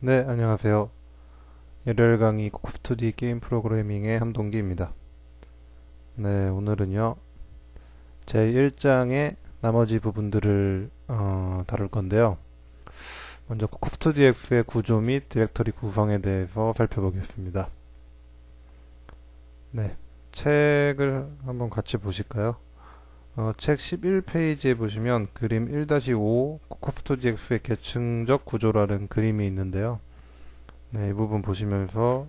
네, 안녕하세요. 일요일 강의 코코프2D 게임 프로그래밍의 함동기입니다. 네, 오늘은요, 제1장의 나머지 부분들을 다룰 건데요. 먼저 코코프2DX의 구조 및 디렉터리 구성에 대해서 살펴보겠습니다. 네, 책을 한번 같이 보실까요? 책 11페이지에 보시면 그림 1-5 코코프2DX의 계층적 구조라는 그림이 있는데요. 네, 이 부분 보시면서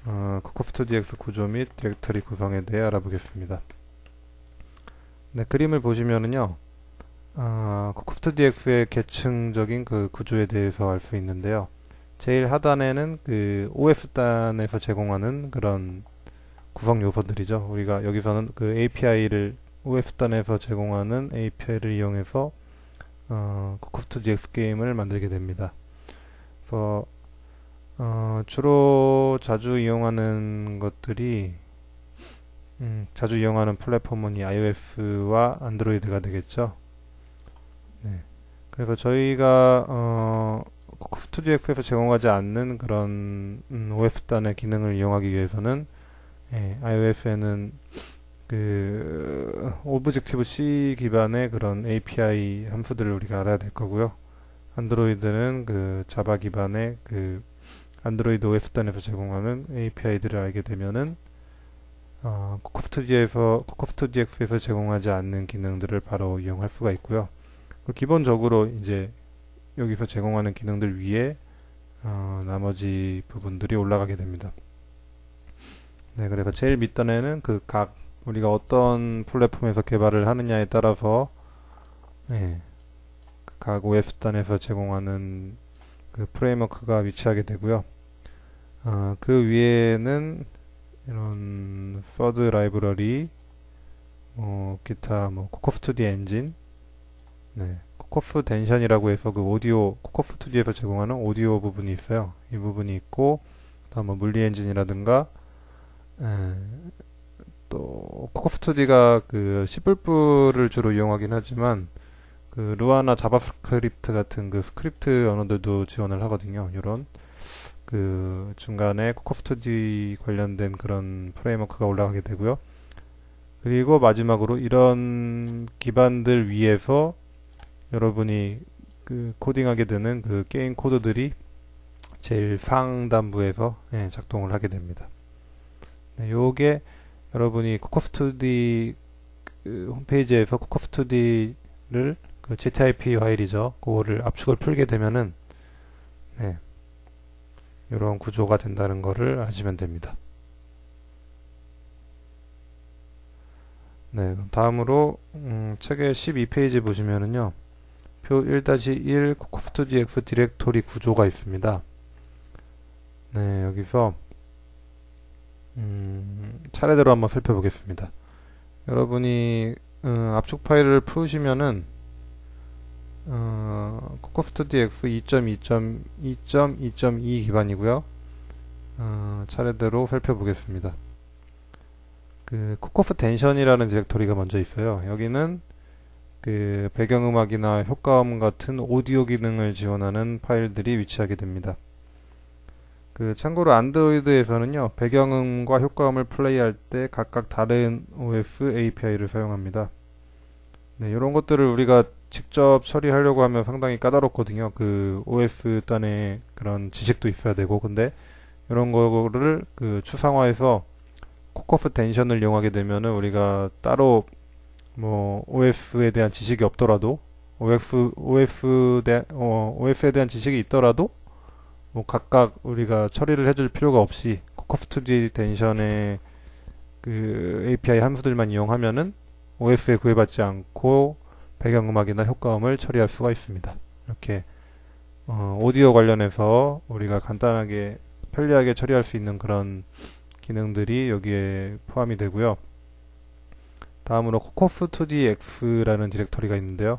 코코프2DX 구조 및 디렉터리 구성에 대해 알아보겠습니다. 네, 그림을 보시면은요, 코코프2DX의 계층적인 그 구조에 대해서 알 수 있는데요. 제일 하단에는 그 OS단에서 제공하는 그런 구성 요소들이죠. 우리가 여기서는 그 API를 OS단에서 제공하는 API를 이용해서 코코프2DX 게임을 만들게 됩니다. 그래서 주로 자주 이용하는 것들이 자주 이용하는 플랫폼은 이 iOS와 안드로이드가 되겠죠. 네. 그래서 저희가 코코프2DX에서 제공하지 않는 그런 OS단의 기능을 이용하기 위해서는 iOS에는 그 오브젝티브 C 기반의 그런 API 함수들을 우리가 알아야 될 거고요. 안드로이드는 그 자바 기반의 그 안드로이드 OS단에서 제공하는 API들을 알게 되면은 코코프2DX에서 제공하지 않는 기능들을 바로 이용할 수가 있고요. 기본적으로 이제 여기서 제공하는 기능들 위에 나머지 부분들이 올라가게 됩니다. 네, 그래서 제일 밑단에는 그 각 우리가 어떤 플랫폼에서 개발을 하느냐에 따라서 각 OS단에서 제공하는 그 프레임워크가 위치하게 되고요. 그 위에는 이런 서드 라이브러리, 기타 코코프2D 엔진, 네, 코코프 덴션이라고 해서 그 오디오 코코프2D에서 제공하는 오디오 부분이 있어요. 이 부분이 있고, 다음 물리 엔진이라든가, 또 코코프2D가 그 C++를 주로 이용하긴 하지만 그 루아나 자바스크립트 같은 그 스크립트 언어들도 지원을 하거든요. 이런 그 중간에 코코프2D 관련된 그런 프레임워크가 올라가게 되고요. 그리고 마지막으로 이런 기반들 위에서 여러분이 그 코딩하게 되는 그 게임 코드들이 제일 상단부에서 작동을 하게 됩니다. 네, 요게 여러분이 코코프2D 그 홈페이지에서 코코프2D를 그 GTIP 파일이죠. 그거를 압축을 풀게 되면은 이런 구조가 된다는 거를 아시면 됩니다. 네, 다음으로 책의 12페이지 보시면은요. 표 1-1 코코프2DX 디렉토리 구조가 있습니다. 네, 여기서 차례대로 한번 살펴보겠습니다. 여러분이 압축 파일을 푸시면은 코코프2DX 2.2.2.2 기반이고요. 차례대로 살펴보겠습니다. 그 코코프 덴션이라는 디렉토리가 먼저 있어요. 여기는 그 배경음악이나 효과음 같은 오디오 기능을 지원하는 파일들이 위치하게 됩니다. 그 참고로 안드로이드에서는요, 배경음과 효과음을 플레이할 때 각각 다른 OS API를 사용합니다. 네, 이런 것들을 우리가 직접 처리하려고 하면 상당히 까다롭거든요. 그 OS 단의 그런 지식도 있어야 되고, 근데 이런 거를 그 추상화해서 코코프 덴션을 이용하게 되면은 우리가 따로 OS에 대한 지식이 없더라도 OS에 대한 지식이 있더라도 각각 우리가 처리를 해줄 필요가 없이 코코프2D 덴션의 그 API 함수들만 이용하면은 OS에 구애받지 않고 배경음악이나 효과음을 처리할 수가 있습니다. 이렇게 오디오 관련해서 우리가 간단하게 편리하게 처리할 수 있는 그런 기능들이 여기에 포함이 되고요. 다음으로 코코프2DX라는 디렉터리가 있는데요.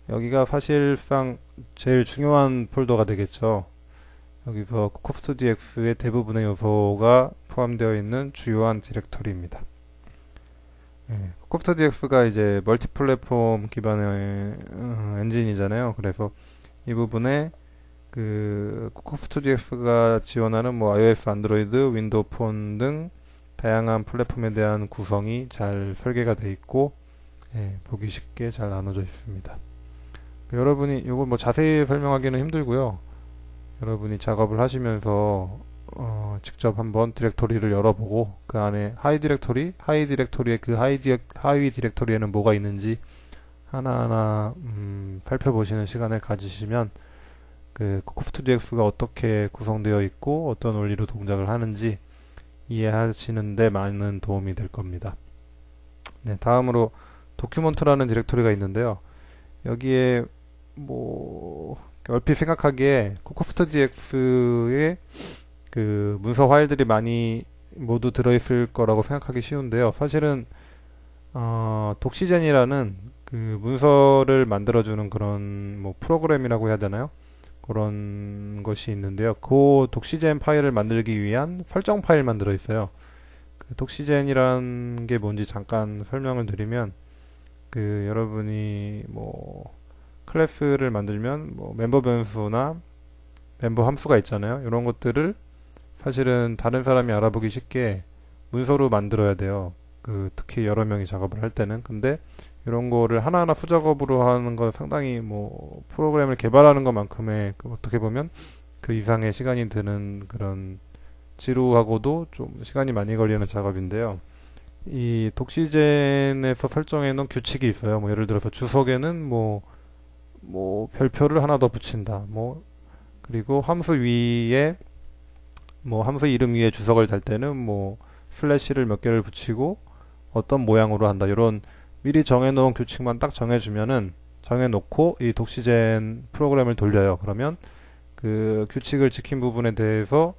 여기가 사실상 제일 중요한 폴더가 되겠죠. 여기서 코코프2DX의 대부분의 요소가 포함되어 있는 주요한 디렉터리입니다. 코코프2DX가 이제 멀티 플랫폼 기반의 엔진이잖아요. 그래서 이 부분에 코코프2DX가 지원하는 뭐 iOS, 안드로이드, 윈도우 폰 등 다양한 플랫폼에 대한 구성이 잘 설계가 되어 있고, 예, 보기 쉽게 잘 나눠져 있습니다. 여러분이 이거 뭐 자세히 설명하기는 힘들고요. 여러분이 작업을 하시면서 직접 한번 디렉토리를 열어보고 그 안에 하위 디렉토리의 그 하위 디렉토리에는 뭐가 있는지 하나하나 살펴보시는 시간을 가지시면 그 코코프2DX가 어떻게 구성되어 있고 어떤 원리로 동작을 하는지 이해하시는데 많은 도움이 될 겁니다. 네, 다음으로 도큐먼트라는 디렉토리가 있는데요. 여기에 뭐 얼핏 생각하기에 코코프2DX에 그 문서 파일들이 많이 모두 들어있을 거라고 생각하기 쉬운데요. 사실은 독시젠이라는 그 문서를 만들어주는 그런 뭐 프로그램이라고 해야 되나요? 그런 것이 있는데요. 그 독시젠 파일을 만들기 위한 설정 파일만 들어있어요. 그 독시젠이란 게 뭔지 잠깐 설명을 드리면 그 여러분이 뭐 클래스를 만들면 뭐 멤버 변수나 멤버 함수가 있잖아요. 이런 것들을 사실은 다른 사람이 알아보기 쉽게 문서로 만들어야 돼요. 그 특히 여러 명이 작업을 할 때는. 근데 이런 거를 하나하나 수작업으로 하는 건 상당히 뭐 프로그램을 개발하는 것만큼의 그 어떻게 보면 그 이상의 시간이 드는 그런 지루하고도 좀 시간이 많이 걸리는 작업인데요. 이 독시젠에서 설정해 놓은 규칙이 있어요. 뭐 예를 들어서 주석에는 뭐 별표를 하나 더 붙인다. 뭐 그리고 함수 위에 뭐 함수 이름 위에 주석을 달 때는 뭐 슬래시를 몇 개를 붙이고 어떤 모양으로 한다. 이런 미리 정해놓은 규칙만 딱 정해놓고 이 독시젠 프로그램을 돌려요. 그러면 그 규칙을 지킨 부분에 대해서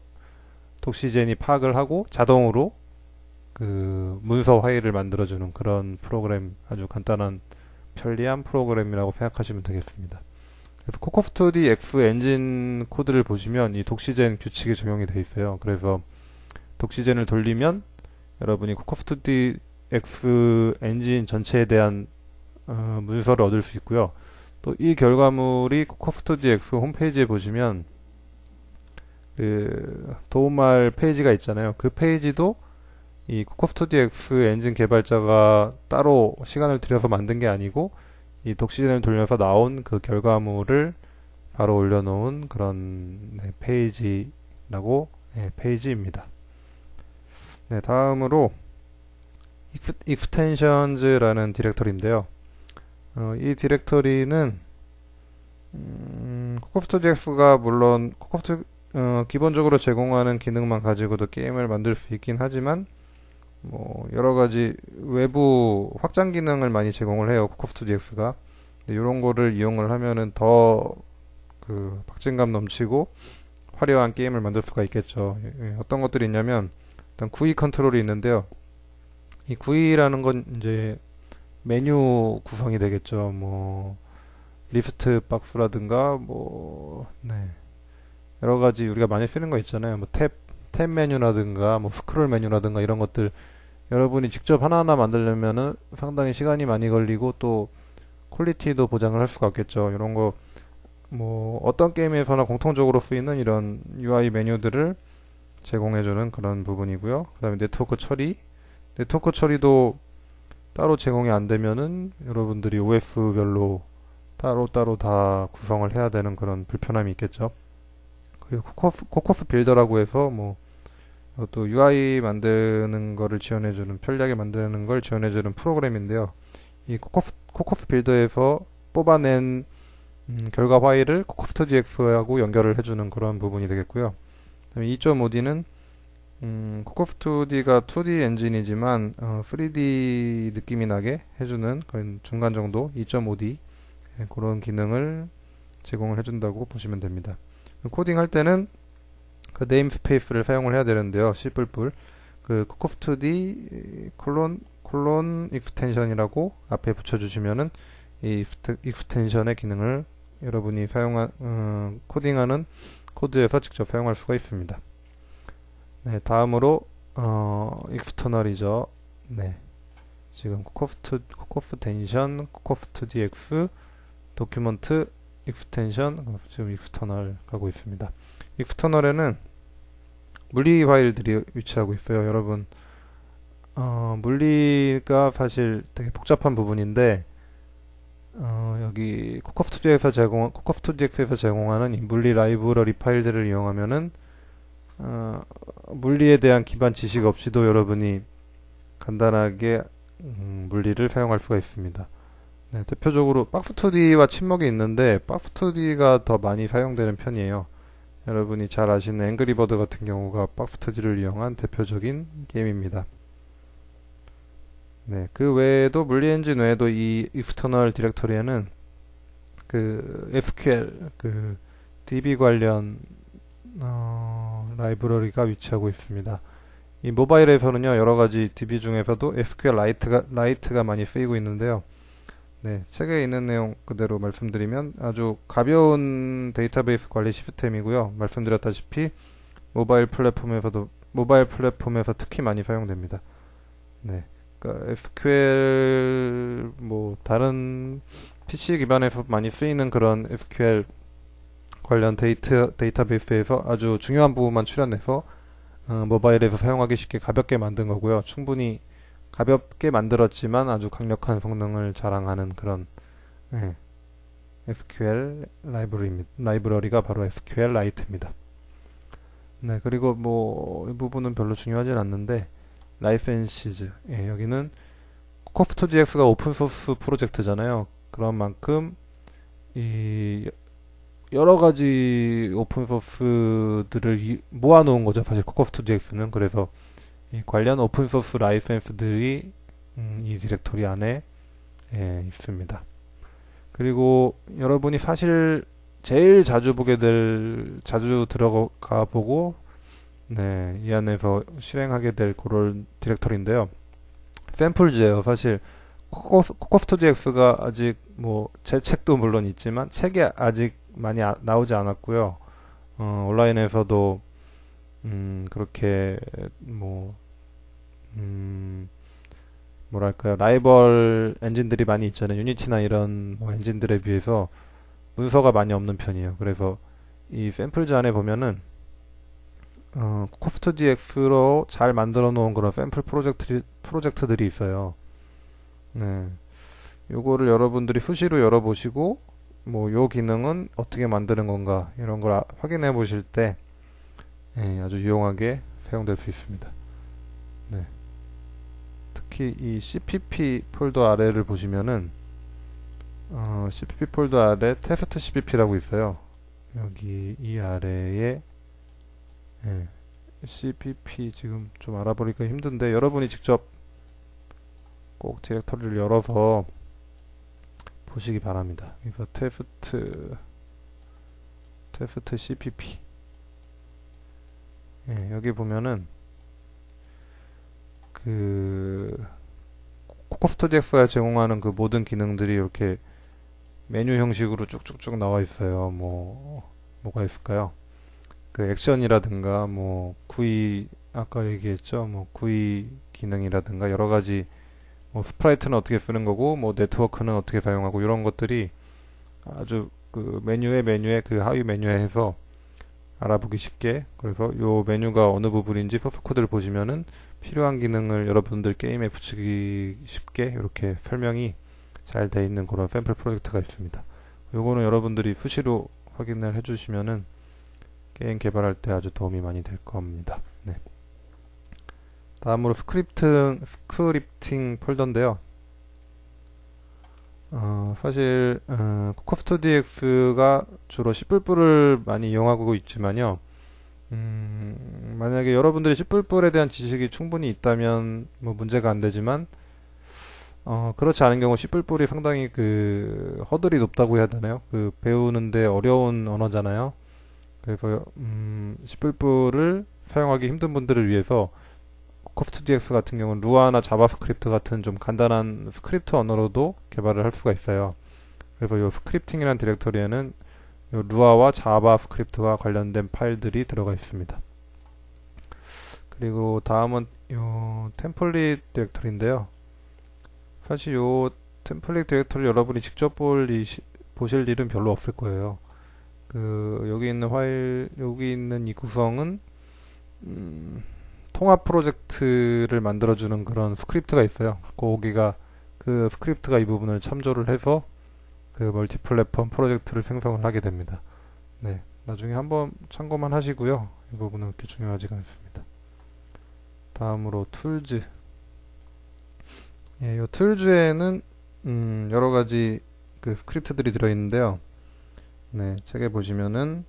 독시젠이 파악을 하고 자동으로 그 문서 파일을 만들어주는 그런 프로그램, 아주 간단한 편리한 프로그램이라고 생각하시면 되겠습니다. 그래서 코코프2DX 엔진 코드를 보시면 이 독시젠 규칙이 적용이 되어 있어요. 그래서 독시젠을 돌리면 여러분이 코코프2DX 엔진 전체에 대한 문서를 얻을 수 있고요. 또 이 결과물이 코코프2DX 홈페이지에 보시면 그 도움말 페이지가 있잖아요. 그 페이지도 이 코코프2DX 엔진 개발자가 따로 시간을 들여서 만든 게 아니고 이 독시젠을 돌려서 나온 그 결과물을 바로 올려놓은 그런 페이지라고 페이지입니다. 네, 다음으로 extensions라는 디렉터리인데요. 이 디렉터리는 코코프2DX가 물론 기본적으로 제공하는 기능만 가지고도 게임을 만들 수 있긴 하지만 뭐 여러 가지 외부 확장 기능을 많이 제공을 해요. 코코프2DX가. 이런 거를 이용을 하면은 더 그 박진감 넘치고 화려한 게임을 만들 수가 있겠죠. 어떤 것들이 있냐면 일단 GUI 컨트롤이 있는데요. 이 GUI라는 건 이제 메뉴 구성이 되겠죠. 뭐 리스트 박스라든가 뭐 여러 가지 우리가 많이 쓰는 거 있잖아요. 뭐 탭 메뉴라든가 뭐 스크롤 메뉴라든가 이런 것들 여러분이 직접 하나하나 만들려면은 상당히 시간이 많이 걸리고 또 퀄리티도 보장을 할 수가 없겠죠. 이런 거 뭐 어떤 게임에서나 공통적으로 쓰이는 이런 UI 메뉴들을 제공해주는 그런 부분이고요. 그 다음에 네트워크 처리도 따로 제공이 안 되면은 여러분들이 OS별로 따로따로 다 구성을 해야 되는 그런 불편함이 있겠죠. 그리고 코코프 빌더라고 해서 뭐 또 UI 만드는 거를 지원해주는 편리하게 만드는 걸 지원해주는 프로그램인데요. 이 코코프 빌더에서 뽑아낸 결과 파일을 코코프2DX하고 연결을 해주는 그런 부분이 되겠고요. 2.5D는 코코프2D가 2D 엔진이지만 3D 느낌이 나게 해주는 그런 중간 정도 2.5D 그런 기능을 제공을 해준다고 보시면 됩니다. 코딩할 때는 그 네임스페이스를 사용을 해야 되는데요. C++ 그 코코프2D 콜론 익스텐션이라고 앞에 붙여주시면은 이 익스텐션의 기능을 여러분이 코딩하는 코드에서 직접 사용할 수가 있습니다. 네, 다음으로 익스터널이죠. 네, 지금 코코프 텐션, 코코프2DX, 도큐먼트, 익스텐션, 지금 익스터널 가고 있습니다. 익스터널에는 물리 파일들이 위치하고 있어요. 여러분, 물리가 사실 되게 복잡한 부분인데, 여기 코커스투디엑스에서 제공하는 이 물리 라이브러리 파일들을 이용하면은, 물리에 대한 기반 지식 없이도 여러분이 간단하게 물리를 사용할 수가 있습니다. 네, 대표적으로 박스2D와 친목이 있는데 박스2D가 더 많이 사용되는 편이에요. 여러분이 잘 아시는 앵그리버드 같은 경우가 박스2D를 이용한 대표적인 게임입니다. 네, 그 외에도 물리 엔진 외에도 이 익스터널 디렉터리에는 그 SQL, 그 DB 관련 라이브러리가 위치하고 있습니다. 이 모바일에서는요, 여러 가지 DB 중에서도 SQL 라이트가 많이 쓰이고 있는데요. 네, 책에 있는 내용 그대로 말씀드리면 아주 가벼운 데이터베이스 관리 시스템이고요. 말씀드렸다시피 모바일 플랫폼에서 특히 많이 사용됩니다. 네, 그러니까 SQL 뭐 다른 PC 기반에서 많이 쓰이는 그런 SQL 관련 데이터베이스에서 아주 중요한 부분만 추려내서 모바일에서 사용하기 쉽게 가볍게 만든 거고요. 충분히 가볍게 만들었지만 아주 강력한 성능을 자랑하는 그런 SQL 라이브러리가 바로 SQL 라이트입니다. 네, 그리고 뭐 이 부분은 별로 중요하진 않는데 라이센시즈, 여기는 코커스투디엑스가 오픈소스 프로젝트잖아요. 그런 만큼 이 여러 가지 오픈소스들을 모아놓은 거죠. 사실 코커스투디엑스는. 그래서 이 관련 오픈소스 라이센스들이 이 디렉토리 안에 있습니다. 그리고 여러분이 사실 제일 자주 들어가 보고 네, 이 안에서 실행하게 될 그런 디렉토리인데요. 샘플즈예요. 사실 코커스투디엑스가 아직 뭐 제 책도 물론 있지만 책이 아직 많이 나오지 않았고요. 온라인에서도 그렇게 뭐 뭐랄까요, 라이벌 엔진들이 많이 있잖아요. 유니티나 이런 뭐 엔진들에 비해서 문서가 많이 없는 편이에요. 그래서 이 샘플즈 안에 보면은 코스트DX로 잘 만들어 놓은 그런 샘플 프로젝트들이 있어요. 네. 요거를 여러분들이 수시로 열어보시고 뭐 요 기능은 어떻게 만드는 건가 이런 걸 확인해 보실 때 아주 유용하게 사용될 수 있습니다. 네. 특히 이 CPP 폴더 아래를 보시면은 CPP 폴더 아래 테스트 CPP라고 있어요. 여기 이 아래에 CPP 지금 좀 알아보니까 힘든데 여러분이 직접 꼭 디렉터리를 열어서 보시기 바랍니다. 그래서 테스트 CPP 여기 보면은 그 코커스터디엑스가 제공하는 그 모든 기능들이 이렇게 메뉴 형식으로 쭉쭉쭉 나와 있어요. 뭐가 있을까요? 그 액션이라든가 뭐 구이 아까 얘기했죠. 뭐 구이 기능이라든가 여러 가지 뭐 스프라이트는 어떻게 쓰는 거고 뭐 네트워크는 어떻게 사용하고 이런 것들이 아주 그 메뉴에 그 하위 메뉴에 해서 알아보기 쉽게, 그래서 요 메뉴가 어느 부분인지 소스 코드를 보시면은 필요한 기능을 여러분들 게임에 붙이기 쉽게 이렇게 설명이 잘 돼 있는 그런 샘플 프로젝트가 있습니다. 요거는 여러분들이 수시로 확인을 해주시면은 게임 개발할 때 아주 도움이 많이 될 겁니다. 네. 다음으로 스크립팅 폴더인데요. 사실 코커스터디엑스가 주로 C++을 많이 이용하고 있지만요. 만약에 여러분들이 C++에 대한 지식이 충분히 있다면 뭐 문제가 안 되지만 그렇지 않은 경우 C++이 상당히 그 허들이 높다고 해야 되나요? 그 배우는데 어려운 언어잖아요. 그래서 C++를 사용하기 힘든 분들을 위해서 코커스터디엑스 같은 경우는 루아나 자바스크립트 같은 좀 간단한 스크립트 언어로도 개발을 할 수가 있어요. 그래서 이 스크립팅이라는 디렉터리에는 요 루아와 자바스크립트와 관련된 파일들이 들어가 있습니다. 그리고 다음은 요 템플릿 디렉터리인데요. 사실 요 템플릿 디렉터리 여러분이 직접 볼 보실 일은 별로 없을 거예요. 여기 있는 이 구성은 통합 프로젝트를 만들어주는 그런 스크립트가 있어요. 그 스크립트가 이 부분을 참조를 해서 그 멀티 플랫폼 프로젝트를 생성을 하게 됩니다. 네, 나중에 한번 참고만 하시고요. 이 부분은 그렇게 중요하지가 않습니다. 다음으로 툴즈. 이 툴즈에는 여러 가지 그 스크립트들이 들어있는데요. 네, 책에 보시면은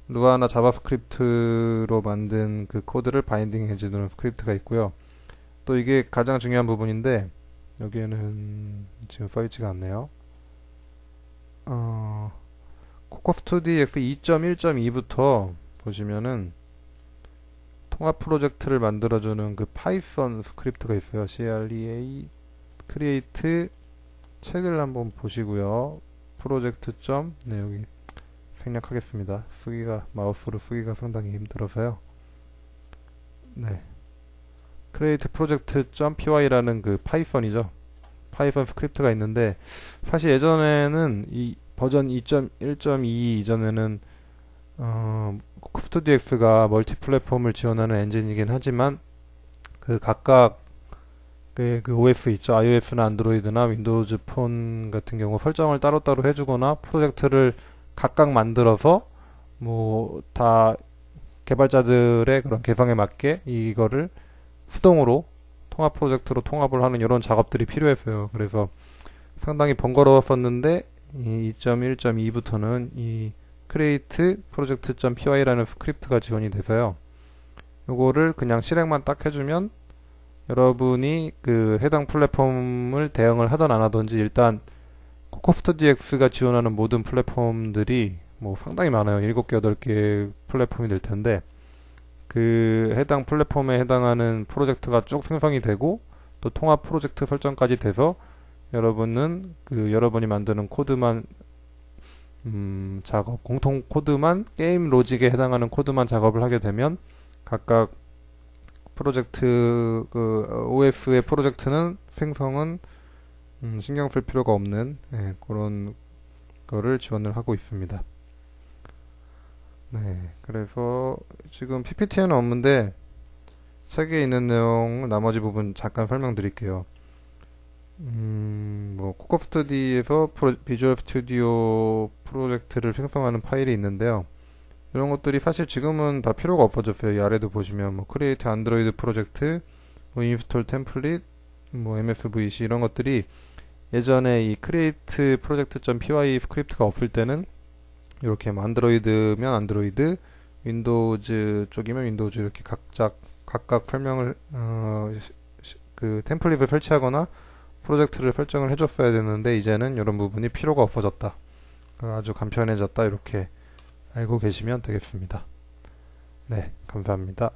루아나 자바스크립트로 만든 그 코드를 바인딩 해주는 스크립트가 있고요. 또 이게 가장 중요한 부분인데 여기에는 지금 써있지가 않네요. 코코스투디엑스 2.1.2부터 보시면은 통합 프로젝트를 만들어주는 그 파이썬 스크립트가 있어요. create 책을 한번 보시고요. 프로젝트 네, 여기 생략하겠습니다. 마우스로 쓰기가 상당히 힘들어서요. 네. create project.py라는 그 파이썬이죠. 파이썬 스크립트가 있는데, 사실 예전에는 이 버전 2.1.2 이전에는 스튜디오X가 멀티 플랫폼을 지원하는 엔진이긴 하지만 각각 그 OS 있죠. iOS나 안드로이드나 윈도우즈 폰 같은 경우 설정을 따로따로 해주거나 프로젝트를 각각 만들어서 뭐 다 개발자들의 그런 개성에 맞게 이거를 수동으로 통합 프로젝트로 통합을 하는 이런 작업들이 필요했어요. 그래서 상당히 번거로웠었는데 이 2.1.2부터는 이 create project.py라는 스크립트가 지원이 돼서요. 요거를 그냥 실행만 딱 해주면 여러분이 그 해당 플랫폼을 대응을 하던 안 하던지 일단 코코스터디엑스가 지원하는 모든 플랫폼들이 뭐 상당히 많아요. 7개, 8개 플랫폼이 될 텐데 그 해당 플랫폼에 해당하는 프로젝트가 쭉 생성이 되고 또 통합 프로젝트 설정까지 돼서 여러분은 여러분이 만드는 코드만 공통 코드만 게임 로직에 해당하는 코드만 작업을 하게 되면 각각 프로젝트 OS의 프로젝트는 생성은 신경 쓸 필요가 없는 그런 거를 지원을 하고 있습니다. 네, 그래서 지금 PPT에는 없는데 책에 있는 내용 나머지 부분 잠깐 설명드릴게요. 코코스터디에서 비주얼 스튜디오 프로젝트를 생성하는 파일이 있는데요. 이런 것들이 사실 지금은 다 필요가 없어졌어요. 이 아래도 보시면 create 안드로이드 프로젝트, install 템플릿, MSVC 이런 것들이 예전에 이 create project.py 스크립트가 없을 때는 이렇게 안드로이드면 안드로이드, 윈도우즈 쪽이면 윈도우즈 이렇게 각각 설명을 그 템플릿을 설치하거나 프로젝트를 설정을 해줬어야 되는데 이제는 이런 부분이 필요가 없어졌다. 아주 간편해졌다. 이렇게 알고 계시면 되겠습니다. 네, 감사합니다.